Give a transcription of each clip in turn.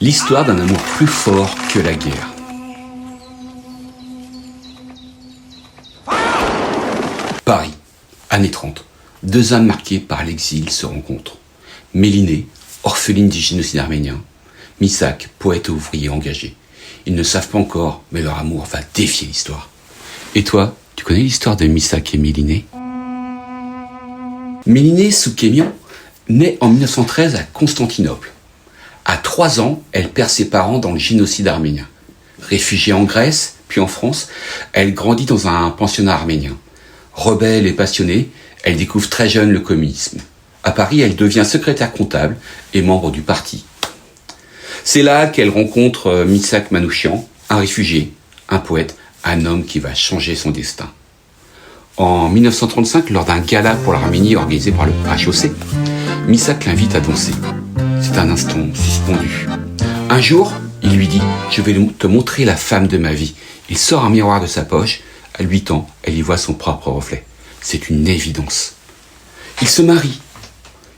L'histoire d'un amour plus fort que la guerre. Paris, années 30. Deux âmes marquées par l'exil se rencontrent. Mélinée, orpheline du génocide arménien. Missak, poète et ouvrier engagé. Ils ne savent pas encore, mais leur amour va défier l'histoire. Et toi, tu connais l'histoire de Missak et Mélinée? Mélinée Soukémian naît en 1913 à Constantinople. À 3 ans, elle perd ses parents dans le génocide arménien. Réfugiée en Grèce, puis en France, elle grandit dans un pensionnat arménien. Rebelle et passionnée, elle découvre très jeune le communisme. À Paris, elle devient secrétaire comptable et membre du parti. C'est là qu'elle rencontre Missak Manouchian, un réfugié, un poète, un homme qui va changer son destin. En 1935, lors d'un gala pour l'Arménie organisé par le HOC, Missak l'invite à danser. C'est un instant suspendu. Un jour, il lui dit « Je vais te montrer la femme de ma vie ». Il sort un miroir de sa poche. À 8 ans, elle y voit son propre reflet. C'est une évidence. Ils se marient.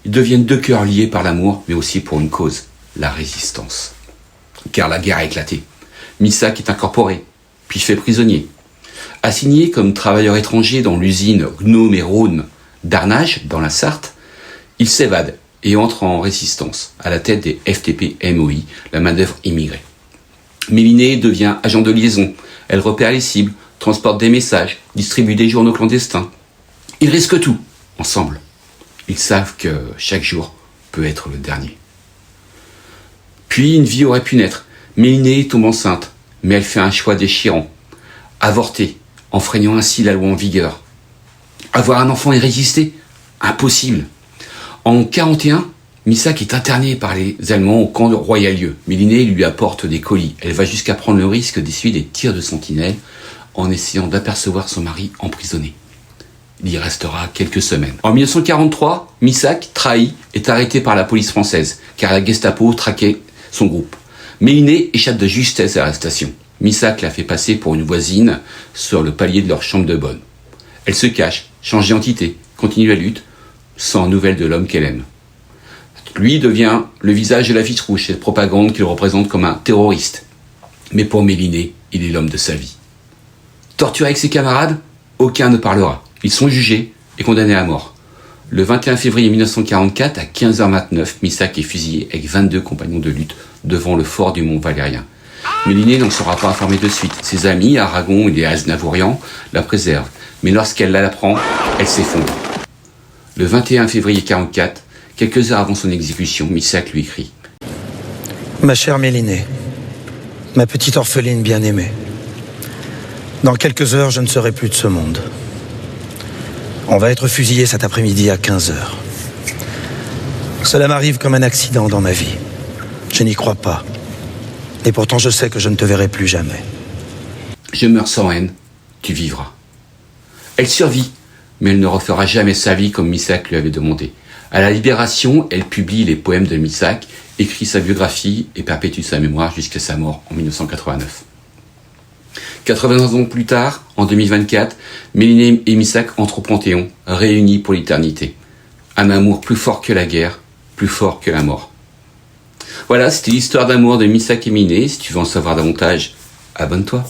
Ils deviennent deux cœurs liés par l'amour, mais aussi pour une cause, la résistance. Car la guerre a éclaté. Missak est incorporé, puis fait prisonnier. Assigné comme travailleur étranger dans l'usine Gnome et Rhône d'Arnage, dans la Sarthe, il s'évade et entre en résistance, à la tête des FTP-MOI, la main-d'œuvre immigrée. Mélinée devient agent de liaison. Elle repère les cibles, transporte des messages, distribue des journaux clandestins. Ils risquent tout, ensemble. Ils savent que chaque jour peut être le dernier. Puis une vie aurait pu naître. Mélinée tombe enceinte, mais elle fait un choix déchirant. Avorter, enfreignant ainsi la loi en vigueur. Avoir un enfant et résister? Impossible. En 1941, Missak est internée par les Allemands au camp de Royalieu. Mélinée lui apporte des colis. Elle va jusqu'à prendre le risque d'essuyer des tirs de sentinelle en essayant d'apercevoir son mari emprisonné. Il y restera quelques semaines. En 1943, Missak, trahi, est arrêté par la police française, car la Gestapo traquait son groupe. Mélinée échappe de justesse à l'arrestation. Missak la fait passer pour une voisine sur le palier de leur chambre de bonne. Elle se cache, change d'identité, continue la lutte, sans nouvelles de l'homme qu'elle aime. Lui devient le visage de l'affiche rouge, cette propagande qu'il représente comme un terroriste. Mais pour Mélinée, il est l'homme de sa vie. Torturé avec ses camarades, aucun ne parlera. Ils sont jugés et condamnés à mort. Le 21 février 1944, à 15h29, Missak est fusillé avec 22 compagnons de lutte devant le fort du Mont Valérien. Mélinée n'en sera pas informée de suite. Ses amis, Aragon et les Aznavourian, la préservent. Mais lorsqu'elle l'apprend, elle s'effondre. Le 21 février 1944, quelques heures avant son exécution, Missak lui écrit « Ma chère Mélinée, ma petite orpheline bien-aimée, dans quelques heures, je ne serai plus de ce monde. On va être fusillé cet après-midi à 15h. Cela m'arrive comme un accident dans ma vie. Je n'y crois pas. Et pourtant, je sais que je ne te verrai plus jamais. Je meurs sans haine, tu vivras. » Elle survit, mais elle ne refera jamais sa vie comme Missak lui avait demandé. À la Libération, elle publie les poèmes de Missak, écrit sa biographie et perpétue sa mémoire jusqu'à sa mort en 1989. 80 ans plus tard, en 2024, Mélinée et Missak entrent au Panthéon, réunis pour l'éternité. Un amour plus fort que la guerre, plus fort que la mort. Voilà, c'était l'histoire d'amour de Missak et Mélinée. Si tu veux en savoir davantage, abonne-toi.